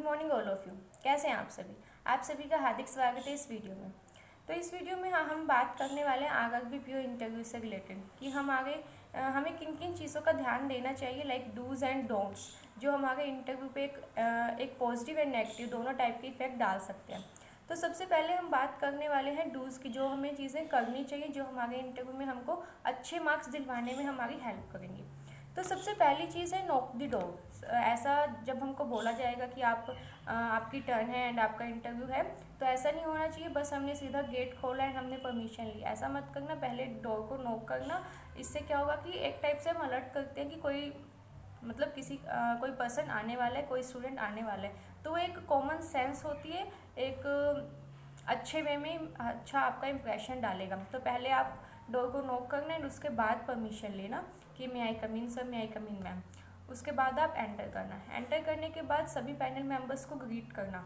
Morning all of you. कैसे हैं आप सभी? आप सभी का हार्दिक स्वागत है इस वीडियो में। तो इस वीडियो में हम बात करने वाले हैं आगे भी प्योर इंटरव्यू से रिलेटेड कि हम आगे हमें किन किन चीज़ों का ध्यान देना चाहिए, लाइक डूज एंड डोंट्स, जो हमारे इंटरव्यू पे एक पॉजिटिव एंड नेगेटिव दोनों टाइप के इफेक्ट डाल सकते हैं। तो सबसे पहले हम बात करने वाले हैं डूज़ की, जो हमें चीज़ें करनी चाहिए जो हमारे इंटरव्यू में हमको अच्छे मार्क्स दिलवाने में हमारी हेल्प करेंगी। तो सबसे पहली चीज़ है नॉक द डोर। ऐसा जब हमको बोला जाएगा कि आपकी टर्न है एंड आपका इंटरव्यू है, तो ऐसा नहीं होना चाहिए बस हमने सीधा गेट खोला एंड हमने परमिशन ली। ऐसा मत करना, पहले डोर को नॉक करना। इससे क्या होगा कि एक टाइप से हम अलर्ट करते हैं कि कोई मतलब कोई पर्सन आने वाला है, कोई स्टूडेंट आने वाला है। तो एक कॉमन सेंस होती है, एक अच्छे वे में अच्छा आपका इंप्रेशन डालेगा। तो पहले आप डोर को नॉक करना एंड उसके बाद परमिशन लेना कि मे आई कम इन सर, मे आई कम इन मैम। उसके बाद आप एंटर करना। एंटर करने के बाद सभी पैनल मेंबर्स को ग्रीट करना।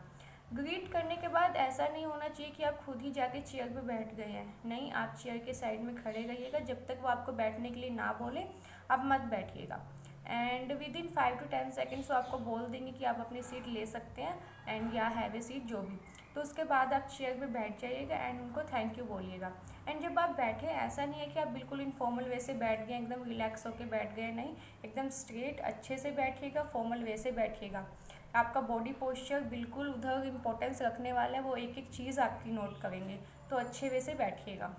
ग्रीट करने के बाद ऐसा नहीं होना चाहिए कि आप खुद ही जाके चेयर पे बैठ गए हैं। नहीं, आप चेयर के साइड में खड़े रहिएगा। जब तक वो आपको बैठने के लिए ना बोले आप मत बैठिएगा। And within 5 to 10 seconds वो आपको बोल देंगे कि आप अपनी सीट ले सकते हैं एंड या हैव ए सीट, जो भी। तो उसके बाद आप चेयर पे बैठ जाइएगा एंड उनको थैंक यू बोलिएगा। एंड जब आप बैठे, ऐसा नहीं है कि आप बिल्कुल इनफॉर्मल वे से बैठ गए, एकदम रिलैक्स होकर बैठ गए, नहीं, एकदम स्ट्रेट अच्छे से बैठिएगा, फॉर्मल वे से बैठिएगा। आपका बॉडी पोस्चर बिल्कुल उधर इम्पोर्टेंस रखने वाला है, वो एक एक चीज़ आपकी नोट करेंगे, तो अच्छे वे से बैठिएगा।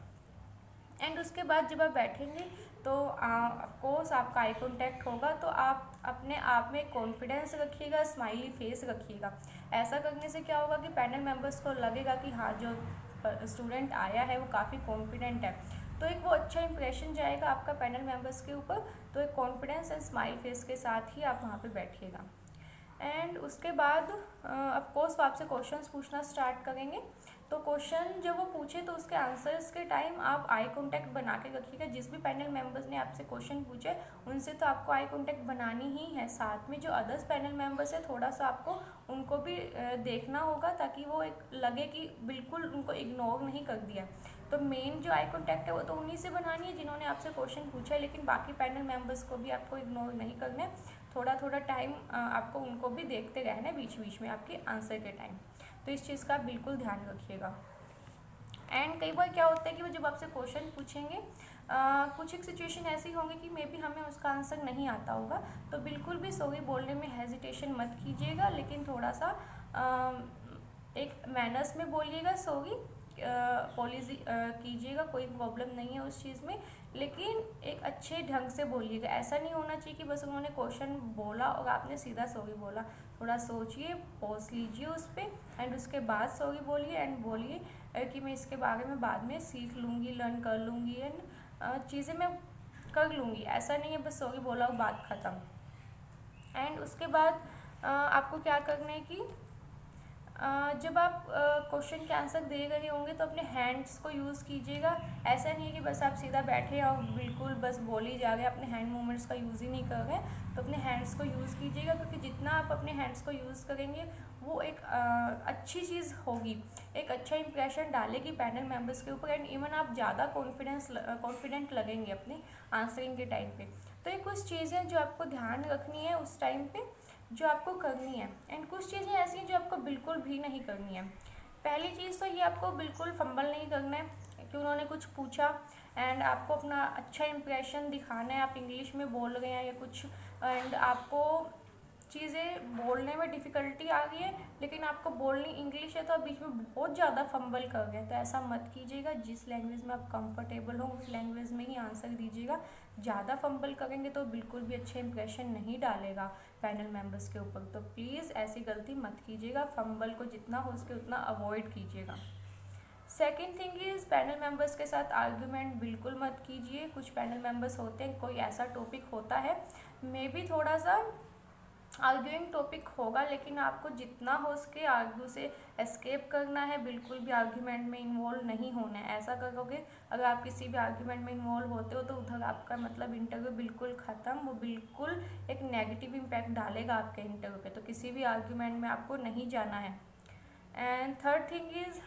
एंड उसके बाद जब आप बैठेंगे तो ऑफकोर्स आपका आई कॉन्टैक्ट होगा, तो आप अपने आप में कॉन्फिडेंस रखिएगा, स्माइली फेस रखिएगा। ऐसा करने से क्या होगा कि पैनल मेंबर्स को लगेगा कि हाँ, जो स्टूडेंट आया है वो काफ़ी कॉन्फिडेंट है। तो एक वो अच्छा इंप्रेशन जाएगा आपका पैनल मेंबर्स के ऊपर। तो एक कॉन्फिडेंस एंड स्माइल फेस के साथ ही आप वहाँ पे बैठिएगा। एंड उसके बाद ऑफकोर्स वो आपसे क्वेश्चंस पूछना स्टार्ट करेंगे। तो क्वेश्चन जब वो पूछे तो उसके आंसर्स के टाइम आप आई कांटेक्ट बना के रखिएगा। जिस भी पैनल मेंबर्स ने आपसे क्वेश्चन पूछे उनसे तो आपको आई कांटेक्ट बनानी ही है। साथ में जो अदर्स पैनल मेंबर्स है, थोड़ा सा आपको उनको भी देखना होगा, ताकि वो एक लगे कि बिल्कुल उनको इग्नोर नहीं कर दिया। तो मेन जो आई कांटेक्ट है वो तो उन्हीं से बनानी है जिन्होंने आपसे क्वेश्चन पूछा है, लेकिन बाकी पैनल मेंबर्स को भी आपको इग्नोर नहीं करना है। थोड़ा थोड़ा टाइम आपको उनको भी देखते रहना है बीच बीच में आपके आंसर के टाइम। तो इस चीज़ का बिल्कुल ध्यान रखिएगा। एंड कई बार क्या होता है कि वो जब आपसे क्वेश्चन पूछेंगे, कुछ एक सिचुएशन ऐसी होंगी कि मे बी हमें उसका आंसर नहीं आता होगा, तो बिल्कुल भी सॉरी बोलने में हेजिटेशन मत कीजिएगा, लेकिन थोड़ा सा एक मैनर्स में बोलिएगा, सॉरी पॉलिसी कीजिएगा, कोई प्रॉब्लम नहीं है उस चीज़ में, लेकिन एक अच्छे ढंग से बोलिएगा। ऐसा नहीं होना चाहिए कि बस उन्होंने क्वेश्चन बोला और आपने सीधा सॉरी बोला। थोड़ा सोचिए, पॉज लीजिए उस पर एंड उसके बाद सॉरी बोलिए एंड बोलिए कि मैं इसके बारे में बाद में सीख लूँगी, लर्न कर लूँगी एंड चीज़ें मैं कर लूँगी। ऐसा नहीं है बस सॉरी बोला और बात ख़त्म। एंड उसके बाद आपको क्या करना है कि जब आप क्वेश्चन के आंसर दे रहे होंगे तो अपने हैंड्स को यूज़ कीजिएगा। ऐसा नहीं है कि बस आप सीधा बैठे और बिल्कुल बस बोल ही जा रहे हैं, अपने हैंड मूवमेंट्स का यूज़ ही नहीं कर रहे हैं। तो अपने हैंड्स को यूज़ कीजिएगा, क्योंकि जितना आप अपने हैंड्स को यूज़ करेंगे वो एक अच्छी चीज़ होगी, एक अच्छा इंप्रेशन डालेगी पैनल मेंबर्स के ऊपर एंड इवन आप ज़्यादा कॉन्फिडेंट लगेंगे अपने आंसरिंग के टाइम पे। तो ये कुछ चीज़ें जो आपको ध्यान रखनी है उस टाइम पे, जो आपको करनी है। एंड कुछ चीज़ें ऐसी हैं जो आपको बिल्कुल भी नहीं करनी है। पहली चीज़ तो ये, आपको बिल्कुल फंबल नहीं करना है कि उन्होंने कुछ पूछा एंड आपको अपना अच्छा इंप्रेशन दिखाना है, आप इंग्लिश में बोल रहे हैं या कुछ, एंड आपको चीज़ें बोलने में डिफ़िकल्टी आ गई है लेकिन आपको बोलनी इंग्लिश है, तो आप बीच में बहुत ज़्यादा फंबल कर गए। तो ऐसा मत कीजिएगा। जिस लैंग्वेज में आप कंफर्टेबल हो उस लैंग्वेज में ही आंसर दीजिएगा। ज़्यादा फंबल करेंगे तो बिल्कुल भी अच्छे इंप्रेशन नहीं डालेगा पैनल मेंबर्स के ऊपर। तो प्लीज़ ऐसी गलती मत कीजिएगा। फंबल को जितना हो सके उतना अवॉइड कीजिएगा। Second thing is, panel members के साथ आर्ग्यूमेंट बिल्कुल मत कीजिए। कुछ पैनल मेंबर्स होते हैं, कोई ऐसा टॉपिक होता है, मे बी थोड़ा सा आर्ग्यूइंग टॉपिक होगा, लेकिन आपको जितना हो सके आर्ग्यू से एस्केप करना है, बिल्कुल भी आर्ग्यूमेंट में इन्वॉल्व नहीं होना है। ऐसा करोगे, अगर आप किसी भी आर्ग्यूमेंट में इन्वॉल्व होते हो तो उधर आपका मतलब इंटरव्यू बिल्कुल ख़त्म, वो बिल्कुल एक नेगेटिव इम्पैक्ट डालेगा आपके इंटरव्यू पे। तो किसी भी आर्ग्यूमेंट में आपको नहीं जाना है। एंड थर्ड थिंग इज़,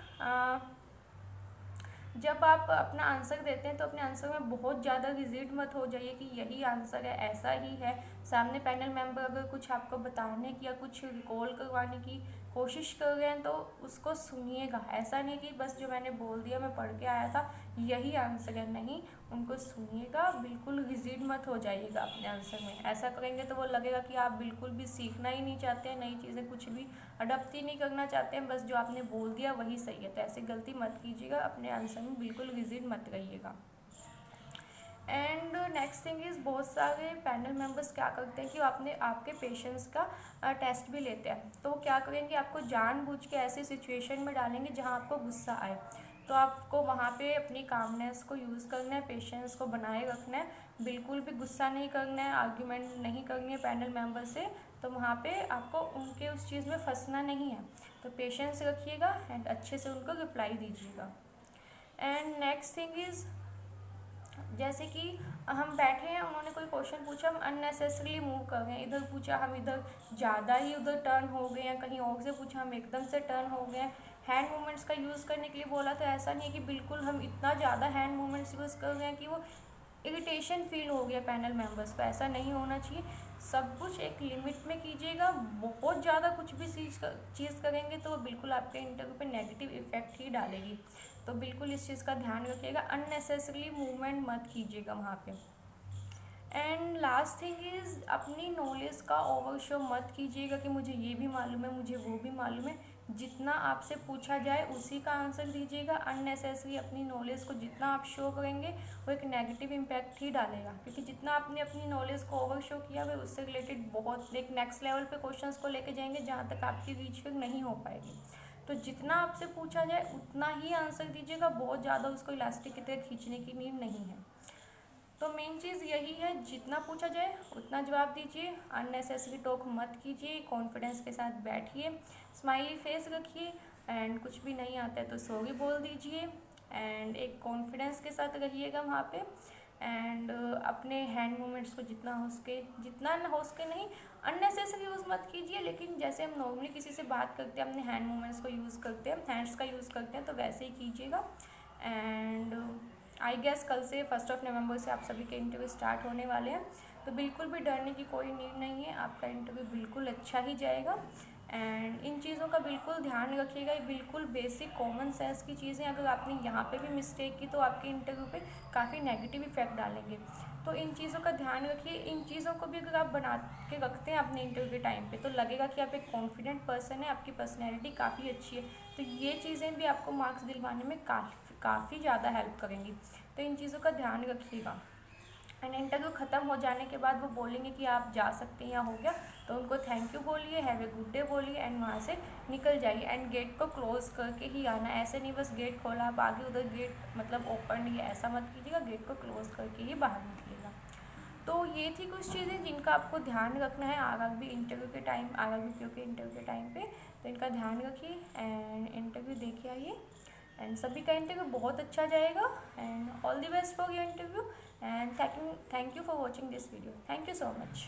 जब आप अपना आंसर देते हैं तो अपने आंसर में बहुत ज़्यादा रिजिड मत हो जाइए कि यही आंसर है, ऐसा ही है। सामने पैनल मेंबर अगर कुछ आपको बताने की या कुछ रिकॉल करवाने की कोशिश कर रहे हैं तो उसको सुनिएगा। ऐसा नहीं कि बस जो मैंने बोल दिया, मैं पढ़ के आया था, यही आंसर है, नहीं, उनको सुनिएगा। बिल्कुल रिजिड मत हो जाइएगा अपने आंसर में। ऐसा करेंगे तो वो लगेगा कि आप बिल्कुल भी सीखना ही नहीं चाहते हैं, नई चीज़ें कुछ भी अडप्ट ही नहीं करना चाहते हैं, बस जो आपने बोल दिया वही सही है। तो ऐसी गलती मत कीजिएगा, अपने आंसर में बिल्कुल रिजिड मत रहिएगा। एंड नेक्स्ट थिंग इज़, बहुत सारे पैनल मेंबर्स क्या करते हैं कि वो आपके पेशेंस का टेस्ट भी लेते हैं। तो वो क्या करेंगे, आपको जानबूझ के ऐसी सिचुएशन में डालेंगे जहाँ आपको गुस्सा आए। तो आपको वहाँ पे अपनी कामनेस को यूज़ करना है, पेशेंस को बनाए रखना है, बिल्कुल भी गुस्सा नहीं करना है, आर्ग्यूमेंट नहीं करनी है पैनल मेंबर से। तो वहाँ पे आपको उनके उस चीज़ में फंसना नहीं है। तो पेशेंस रखिएगा एंड अच्छे से उनको रिप्लाई दीजिएगा। एंड नेक्स्ट थिंग इज़, जैसे कि हम बैठे हैं, उन्होंने कोई क्वेश्चन पूछा, हम अननेसेसरीली मूव कर गए, इधर पूछा हम इधर ज़्यादा ही उधर टर्न हो गए हैं, कहीं और से पूछा हम एकदम से टर्न हो गए हैं। हैंड मूवमेंट्स का यूज़ करने के लिए बोला तो ऐसा नहीं है कि बिल्कुल हम इतना ज़्यादा हैंड मूवमेंट्स यूज़ कर रहे हैं कि वो इरिटेशन फील हो गया पैनल मेंबर्स को। ऐसा नहीं होना चाहिए। सब कुछ एक लिमिट में कीजिएगा। बहुत ज़्यादा कुछ भी चीज़ करेंगे तो वो बिल्कुल आपके इंटरव्यू पे नेगेटिव इफेक्ट ही डालेगी। तो बिल्कुल इस चीज़ का ध्यान रखिएगा, अननेसेसरली मूवमेंट मत कीजिएगा वहाँ पे। एंड लास्ट थिंग इज़, अपनी नॉलेज का ओवर शो मत कीजिएगा कि मुझे ये भी मालूम है, मुझे वो भी मालूम है। जितना आपसे पूछा जाए उसी का आंसर दीजिएगा। अननेसेसरी अपनी नॉलेज को जितना आप शो करेंगे वो एक नेगेटिव इम्पैक्ट ही डालेगा, क्योंकि जितना आपने अपनी नॉलेज को ओवर शो किया हुआ उससे रिलेटेड बहुत एक नेक्स्ट लेवल पे क्वेश्चंस को लेके जाएंगे जहाँ तक आपकी रीच फिर नहीं हो पाएगी। तो जितना आपसे पूछा जाए उतना ही आंसर दीजिएगा, बहुत ज़्यादा उसको इलास्टिक की तरह खींचने की नीड नहीं है। तो मेन चीज़ यही है, जितना पूछा जाए उतना जवाब दीजिए, अननेसेसरी टॉक मत कीजिए, कॉन्फिडेंस के साथ बैठिए, स्माइली फेस रखिए, एंड कुछ भी नहीं आता है तो सॉरी बोल दीजिए, एंड एक कॉन्फिडेंस के साथ रहिएगा वहाँ पे। एंड अपने हैंड मूवमेंट्स को जितना हो सके नहीं, अननेसेसरी यूज़ मत कीजिए, लेकिन जैसे हम नॉर्मली किसी से बात करते हैं अपने हैंड मूवमेंट्स को यूज़ करते हैं, हैंड्स का यूज़ करते हैं, तो वैसे ही कीजिएगा। एंड आई गेस कल से 1 नवंबर से आप सभी के इंटरव्यू स्टार्ट होने वाले हैं, तो बिल्कुल भी डरने की कोई नीड नहीं है, आपका इंटरव्यू बिल्कुल अच्छा ही जाएगा। एंड इन चीज़ों का बिल्कुल ध्यान रखिएगा, ये बिल्कुल बेसिक कॉमन सेंस की चीज़ें, अगर आपने यहाँ पे भी मिस्टेक की तो आपके इंटरव्यू पे काफ़ी नेगेटिव इफेक्ट डालेंगे। तो इन चीज़ों का ध्यान रखिए। इन चीज़ों को भी अगर आप बना के रखते हैं अपने इंटरव्यू के टाइम पे तो लगेगा कि आप एक कॉन्फिडेंट पर्सन है, आपकी पर्सनैलिटी काफ़ी अच्छी है। तो ये चीज़ें भी आपको मार्क्स दिलवाने में काफ़ी ज़्यादा हेल्प करेंगी। तो इन चीज़ों का ध्यान रखिएगा। एंड इंटरव्यू ख़त्म हो जाने के बाद वो बोलेंगे कि आप जा सकते हैं या हो गया, तो उनको थैंक यू बोलिए, हैव ए गुड डे बोलिए, एंड वहाँ से निकल जाइए। एंड गेट को क्लोज़ करके ही आना, ऐसे नहीं बस गेट खोला आप आगे उधर गेट मतलब ओपन नहीं है, ऐसा मत कीजिएगा, गेट को क्लोज़ करके ही बाहर निकलिएगा। तो ये थी कुछ चीज़ें जिनका आपको ध्यान रखना है आरआरबी इंटरव्यू के टाइम, आरआरबी के इंटरव्यू के टाइम पे। तो इनका ध्यान रखिए एंड इंटरव्यू देखिए आइए, एंड सभी का इंटरव्यू बहुत अच्छा जाएगा। And all the best for your interview, and thank you for watching this video. Thank you so much.